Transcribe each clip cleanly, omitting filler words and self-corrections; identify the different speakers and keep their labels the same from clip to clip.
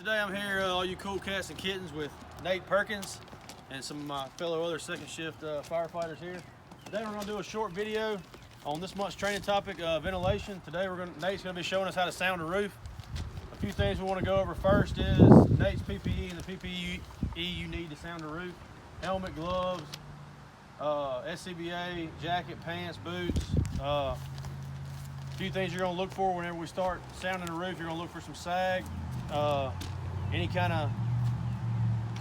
Speaker 1: today I'm here, all you cool cats and kittens, with Nate Perkins and some of my fellow other second shift firefighters here. Today we're going to do a short video on this month's training topic, ventilation. Today Nate's going to be showing us how to sound a roof. A few things we want to go over first is Nate's PPE and the PPE you need to sound a roof. Helmet, gloves, SCBA, jacket, pants, boots. A few things you're going to look for whenever we start sounding the roof. You're going to look for some sag, any kind of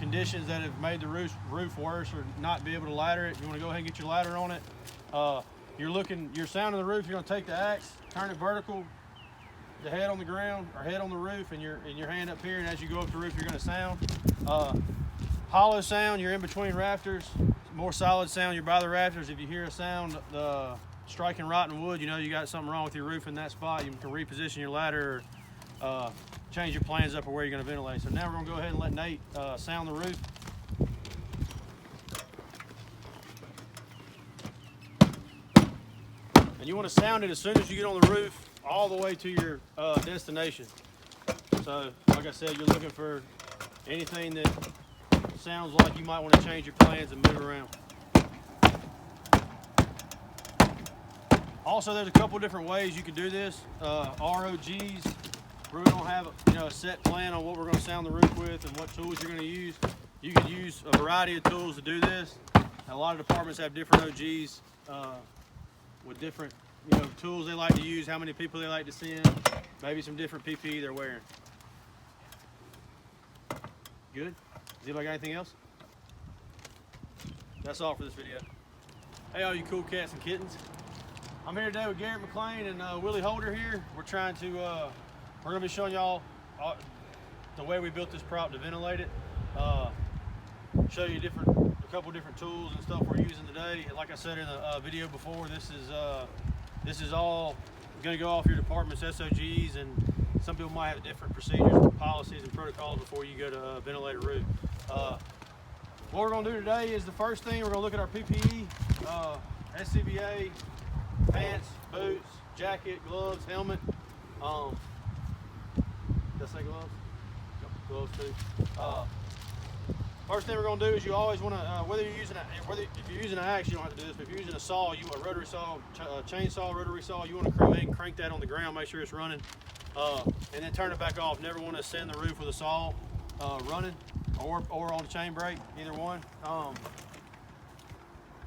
Speaker 1: conditions that have made the roof worse or not be able to ladder it. You want to go ahead and get your ladder on it. You're sounding the roof. You're going to take the axe, turn it vertical, the head on the ground or head on the roof, and your hand up here. And as you go up the roof, you're going to sound. Hollow sound, you're in between rafters. More solid sound, you're by the rafters. If you hear a sound striking rotten wood, you know you got something wrong with your roof in that spot. You can reposition your ladder or change your plans up or where you're going to ventilate. So now we're going to go ahead and let Nate sound the roof. And you want to sound it as soon as you get on the roof all the way to your destination. So like I said, you're looking for anything that sounds like you might want to change your plans and move around. Also, there's a couple different ways you can do this. ROGs, we don't have a set plan on what we're going to sound the roof with and what tools you're going to use. You can use a variety of tools to do this. A lot of departments have different OGs with different tools they like to use, how many people they like to send, maybe some different PPE they're wearing. Good? Does anybody got anything else? That's all for this video. Hey, all you cool cats and kittens. I'm here today with Garrett McLean and Willie Holder here. We're going to be showing y'all the way we built this prop to ventilate it. Show you a couple different tools and stuff we're using today. Like I said in the video before, this is all going to go off your department's SOGs, and some people might have different procedures, policies, and protocols before you go to ventilate a roof. What we're going to do today is the first thing, we're going to look at our PPE, SCBA, pants, boots, jacket, gloves, helmet. Did I say gloves? Gloves too. First thing we're going to do is you always want to, if you're using an axe, you don't have to do this, but if you're using a saw, a rotary saw, chainsaw, rotary saw, you want to go ahead and crank that on the ground, make sure it's running, and then turn it back off. Never want to ascend the roof with a saw running or on the chain brake, either one.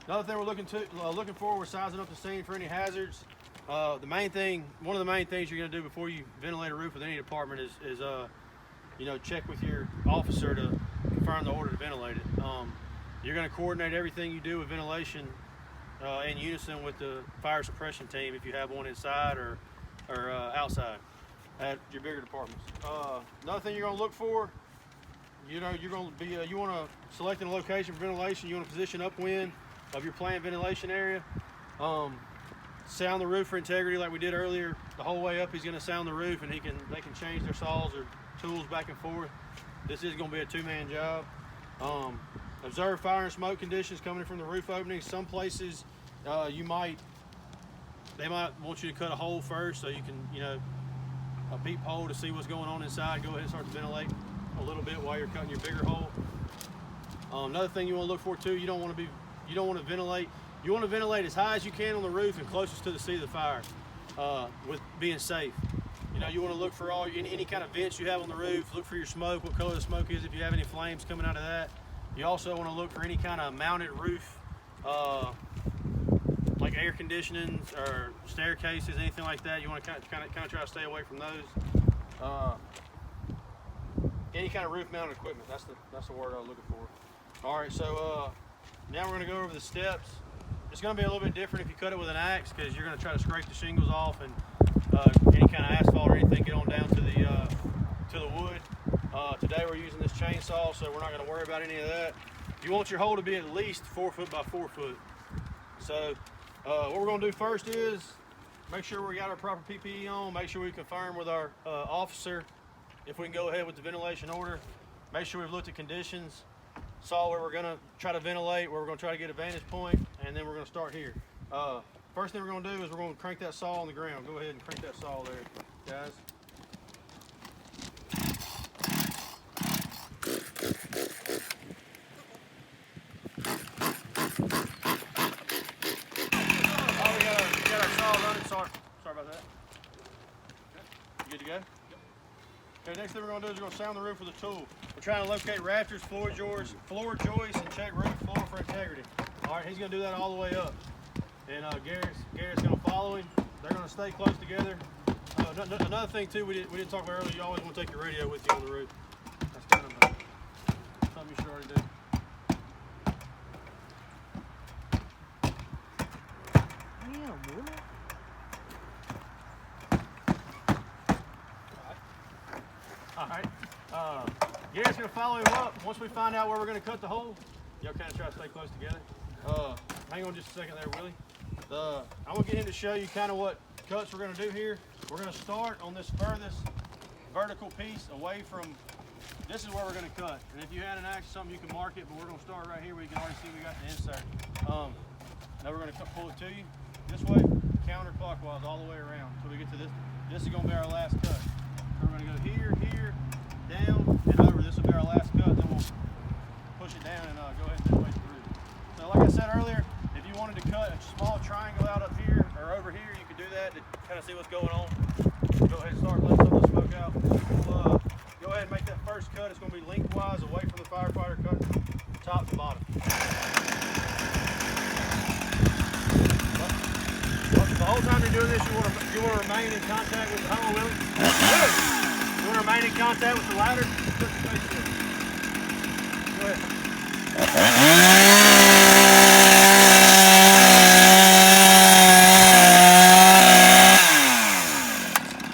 Speaker 1: Another thing we're looking for, we're sizing up the scene for any hazards. One of the main things you're going to do before you ventilate a roof with any department is check with your officer to confirm the order to ventilate it. You're going to coordinate everything you do with ventilation in unison with the fire suppression team if you have one inside or outside at your bigger departments. Another thing you're going to look for, you want to select a location for ventilation. You want to position upwind of your planned ventilation area. Sound the roof for integrity like we did earlier. The whole way up he's going to sound the roof, and they can change their saws or tools back and forth. This is going to be a two-man job. Observe fire and smoke conditions coming from the roof openings. Some places they might want you to cut a hole first so you can a peephole to see what's going on inside. Go ahead and start to ventilate a little bit while you're cutting your bigger hole. Another thing you want to look for too, you don't want to ventilate. You want to ventilate as high as you can on the roof and closest to the seat of the fire, with being safe. You want to look for any kind of vents you have on the roof. Look for your smoke, what color the smoke is, if you have any flames coming out of that. You also want to look for any kind of mounted roof, like air conditioning or staircases, anything like that. You want to kind of try to stay away from those. Any kind of roof mounted equipment. That's the word I was looking for. All right, so now we're going to go over the steps. It's going to be a little bit different if you cut it with an axe, because you're going to try to scrape the shingles off and any kind of asphalt or anything get on down to the wood. Today we're using this chainsaw, so we're not going to worry about any of that. You want your hole to be at least 4 foot by 4 foot. So what we're going to do first is make sure we got our proper PPE on, make sure we confirm with our officer if we can go ahead with the ventilation order. Make sure we've looked at conditions, saw where we're going to try to ventilate, where we're going to try to get a vantage point, and then we're going to start here. First thing we're going to do is we're going to crank that saw on the ground. Go ahead and crank that saw there, guys. Good to go? Okay, next thing we're gonna do is we're gonna sound the roof with a tool. We're trying to locate rafters, floor joists, and check roof floor for integrity. All right, he's gonna do that all the way up. And Garrett's gonna follow him. They're gonna stay close together. Another thing too, we didn't talk about earlier, you always wanna take your radio with you on the roof. That's kind of something you should already do.
Speaker 2: Damn, woman.
Speaker 1: All right. Garrett's gonna follow him up. Once we find out where we're gonna cut the hole, y'all kind of try to stay close together. Hang on just a second there, Willie. I'm gonna get him to show you kind of what cuts we're gonna do here. We're gonna start on this furthest vertical piece away from. This is where we're gonna cut. And if you had an axe or something, you can mark it. But we're gonna start right here where you can already see we got the insert. Now we're gonna pull it to you this way, counterclockwise all the way around until we get to this. This is gonna be our last cut. So we're gonna go here, down, and over. This will be our last cut. Then we'll push it down and go ahead and ventilate through. So like I said earlier, if you wanted to cut a small triangle out up here or over here, you could do that to kind of see what's going on. Go ahead and start letting some of the smoke out. We'll go ahead and make that first cut. It's going to be lengthwise away from the firefighter cut, top to bottom. The whole time you're doing this, you want to remain in contact with the hole, Willie. You want to remain in contact with the ladder. Put your face to it. Go ahead.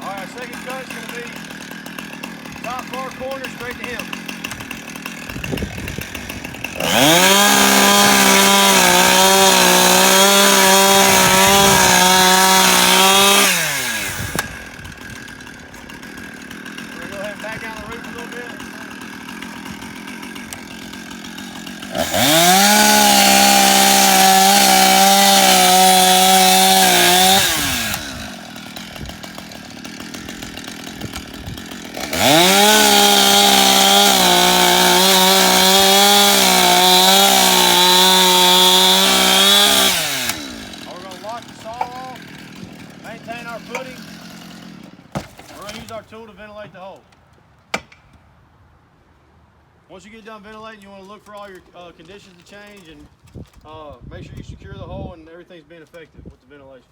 Speaker 1: Alright, second cut's going to be top far corner straight to him. We're going to go ahead and back down the roof a little bit. We're going to lock the saw off, maintain our footing. We're going to use our tool to ventilate the hole. Once you get done ventilating, you want to look for all your conditions to change and make sure you secure the hole and everything's being effective with the ventilation.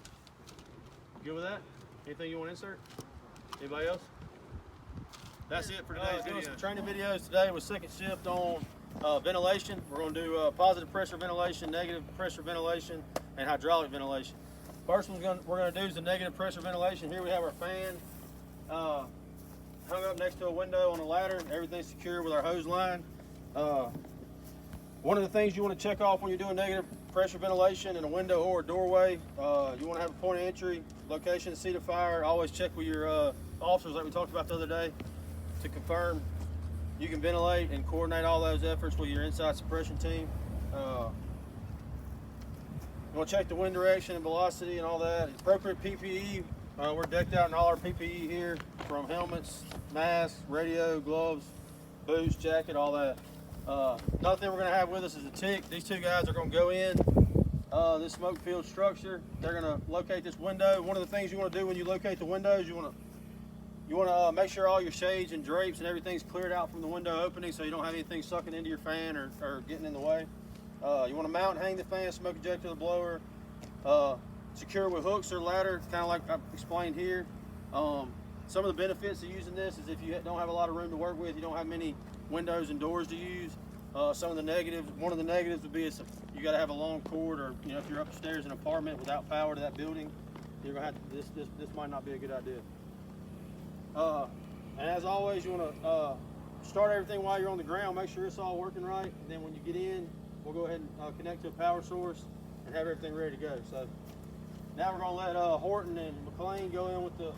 Speaker 1: Good with that? Anything you want to insert? Anybody else? That's it for today's video. Some training videos today with second shift on ventilation. We're going to do positive pressure ventilation, negative pressure ventilation, and hydraulic ventilation. First one we're going to do is the negative pressure ventilation. Here we have our fan hung up next to a window on a ladder. Everything's secure with our hose line. One of the things you want to check off when you're doing negative pressure ventilation in a window or a doorway, you want to have a point of entry, location, seat of fire. Always check with your officers like we talked about the other day to confirm you can ventilate and coordinate all those efforts with your inside suppression team. You want to check the wind direction and velocity and all that. Appropriate PPE. We're decked out in all our PPE here, from helmets, masks, radio, gloves, boots, jacket, all that. Another thing we're going to have with us is a TIC. These two guys are going to go in this smoke field structure. They're going to locate this window. One of the things you want to do when you locate the windows, you want to make sure all your shades and drapes and everything's cleared out from the window opening so you don't have anything sucking into your fan or getting in the way. You want to mount and hang the fan, smoke ejector, the blower, secure with hooks or ladder, kind of like I explained here. Some of the benefits of using this is if you don't have a lot of room to work with, you don't have many windows and doors to use. Some of the negatives, one of the negatives would be you got to have a long cord, or if you're upstairs in an apartment without power to that building, you're gonna have to, this might not be a good idea. And as always, you want to start everything while you're on the ground. Make sure it's all working right. And then when you get in, we'll go ahead and connect to a power source and have everything ready to go. So now we're going to let Horton and McLean go in with the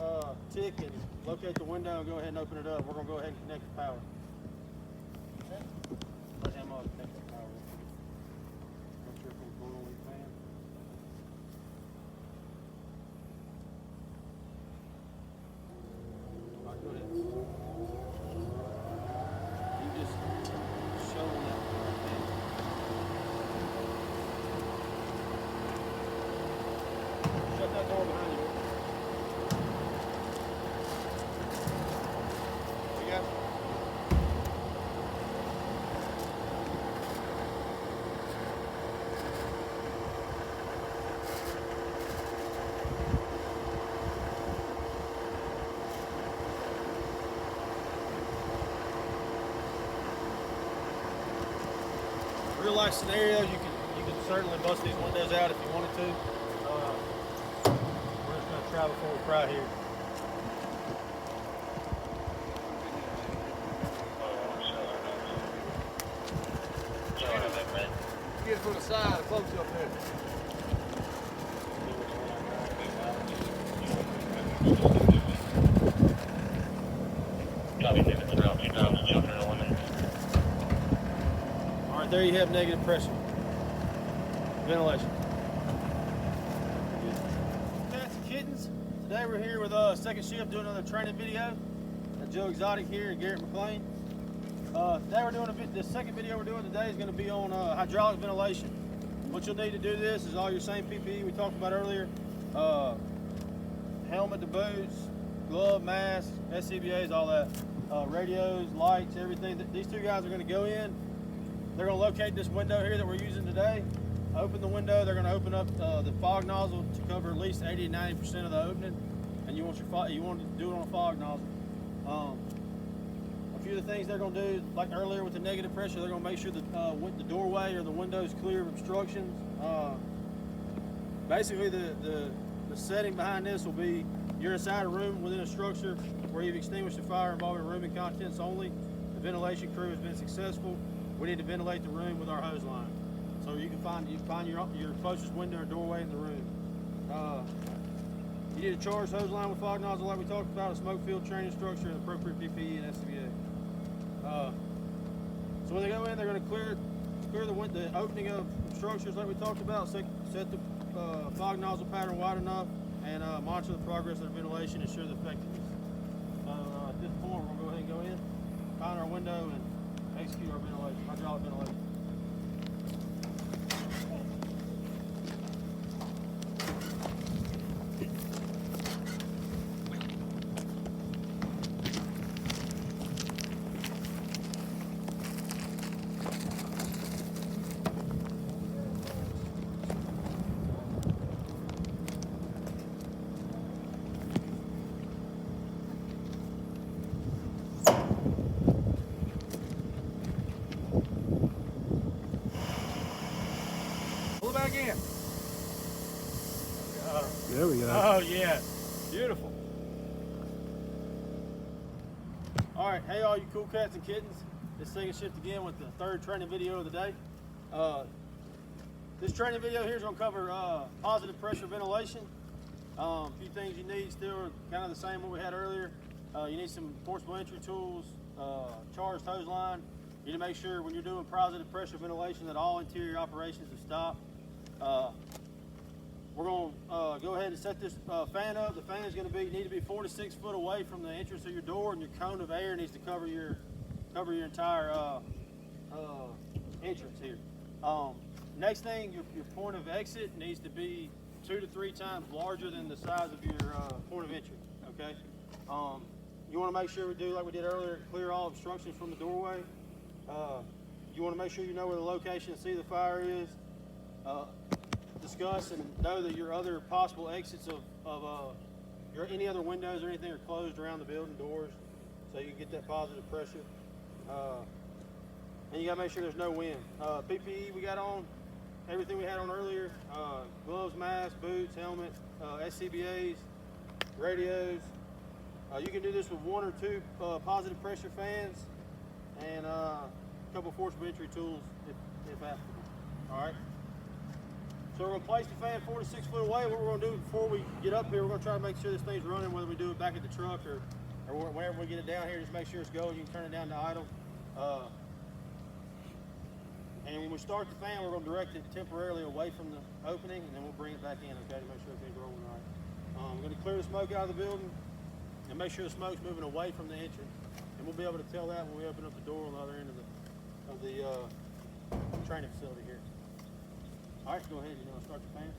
Speaker 1: TIC and locate the window and go ahead and open it up. We're going to go ahead and connect the power. Let him connect the power. Make sure everything's going on with the fan. All right, go ahead. You just show them that. Shut that door behind you. real life scenarios, you can certainly bust these windows out if you wanted to. We're just going to try before we cry here.
Speaker 2: Get it from the side, close up there.
Speaker 1: All right, there you have negative pressure. Ventilation. Cats and kittens. Today we're here with Second Shift doing another training video. Joe Exotic here and Garrett McLean. Today we're doing the second video we're doing today is going to be on hydraulic ventilation. What you'll need to do this is all your same PPE we talked about earlier. Helmet to boots, glove, mask, SCBAs, all that. Radios, lights, everything. These two guys are going to go in. They're going to locate this window here that we're using today. Open the window. They're going to open up the fog nozzle to cover at least 80 to 90% of the opening. And you want to do it on a fog nozzle. A few of the things they're going to do, like earlier with the negative pressure, they're going to make sure that the doorway or the window is clear of obstructions. Basically, the setting behind this will be you're inside a room within a structure where you've extinguished a fire involving room and contents only. The ventilation crew has been successful. We need to ventilate the room with our hose line. So you can find your closest window or doorway in the room. You need a charged hose line with fog nozzle like we talked about, a smoke field training structure, and appropriate PPE and SCBA. So when they go in, they're going to clear the opening of structures like we talked about, set the fog nozzle pattern wide enough, and monitor the progress of the ventilation, ensure the effectiveness. At this point, we're going to go ahead and go in, find our window, and execute our ventilation, hydraulic ventilation. Pull it back in.
Speaker 2: There we go.
Speaker 1: Oh yeah, beautiful. All right, hey all you cool cats and kittens. It's Second Shift again with the third training video of the day. This training video here is going to cover positive pressure ventilation. A few things you need still are kind of the same what we had earlier. You need some forcible entry tools, charged hose line. You need to make sure when you're doing positive pressure ventilation that all interior operations are stopped. We're going to go ahead and set this fan up. The fan is going to need to be 4 to 6 foot away from the entrance of your door, and your cone of air needs to cover your entire entrance here. Next thing, your point of exit needs to be 2 to 3 times larger than the size of your point of entry. Okay. You want to make sure we do like we did earlier, clear all obstructions from the doorway. You want to make sure you know where the location of the fire is. Discuss and know that your other possible exits of any other windows or anything are closed around the building doors, so you can get that positive pressure. And you got to make sure there's no wind. PPE we got on, everything we had on earlier: gloves, masks, boots, helmet, SCBAs, radios. You can do this with 1 or 2 positive pressure fans and a couple forcible entry tools if applicable. All right. So we're going to place the fan 4 to 6 foot away. What we're going to do before we get up here, we're going to try to make sure this thing's running, whether we do it back at the truck or whenever we get it down here, just make sure it's going. You can turn it down to idle. And when we start the fan, we're going to direct it temporarily away from the opening, and then we'll bring it back in, okay, to make sure everything's rolling right. We're going to clear the smoke out of the building and make sure the smoke's moving away from the entrance. And we'll be able to tell that when we open up the door on the other end of the training facility here. All right, go ahead. You want to start your fan?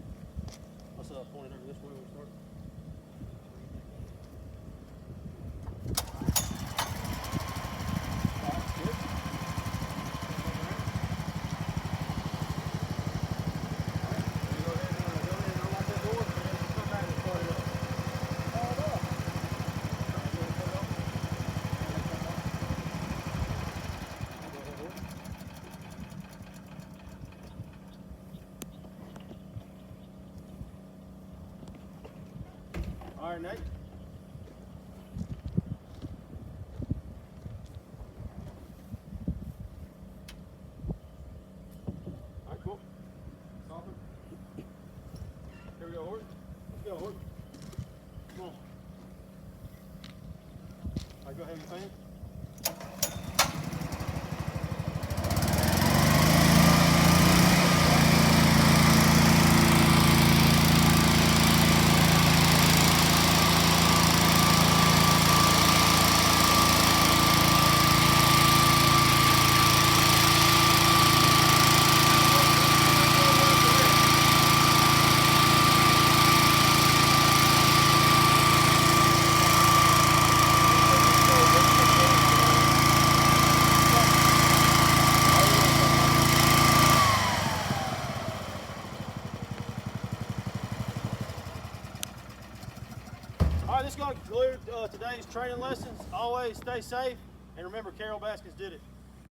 Speaker 1: Let's point it over this way when we start. All right, Nate. All right, cool. Soften. Here we go, Horton. Let's go, Horton. Come on. All right, go ahead with your fan. All right, this is going to conclude today's training lessons. Always stay safe, and remember, Carol Baskins did it.